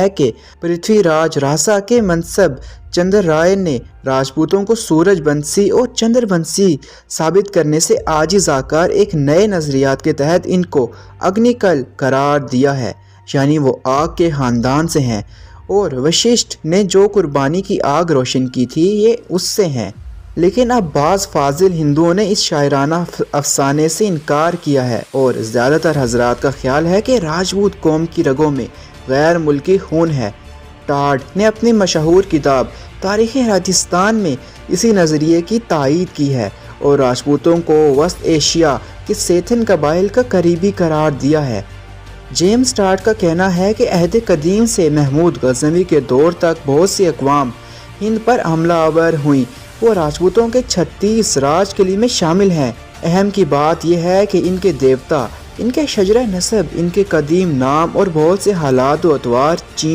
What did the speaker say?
ہے کہ پرتھوی راج راسا کے منصب چندر رائے نے راجپوتوں کو سورج بنسی اور چندر بنسی ثابت کرنے سے عاجز آکر ایک نئے نظریات کے تحت ان کو اگنیکل قرار دیا ہے، یعنی وہ آگ کے خاندان سے ہیں، اور وششٹھ نے جو قربانی کی آگ روشن کی تھی یہ اس سے ہیں۔ لیکن اب بعض فاضل ہندوؤں نے اس شاعرانہ افسانے سے انکار کیا ہے، اور زیادہ تر حضرات کا خیال ہے کہ راجپوت قوم کی رگوں میں غیر ملکی خون ہے۔ ٹاڈ نے اپنی مشہور کتاب تاریخ راجستھان میں اسی نظریے کی تائید کی ہے اور راجپوتوں کو وسط ایشیا کے سیتھن قبائل کا قریبی قرار دیا ہے۔ جیمز ٹاڈ کا کہنا ہے کہ عہد قدیم سے محمود غزنوی کے دور تک بہت سی اقوام ہند پر حملہ آور ہوئیں، وہ راجپوتوں کے 36 راج قلعے میں شامل ہیں۔ اہم کی بات یہ ہے کہ ان کے دیوتا، ان کے شجرہ نسب، ان کے قدیم نام اور بہت سے حالات و اطوار چین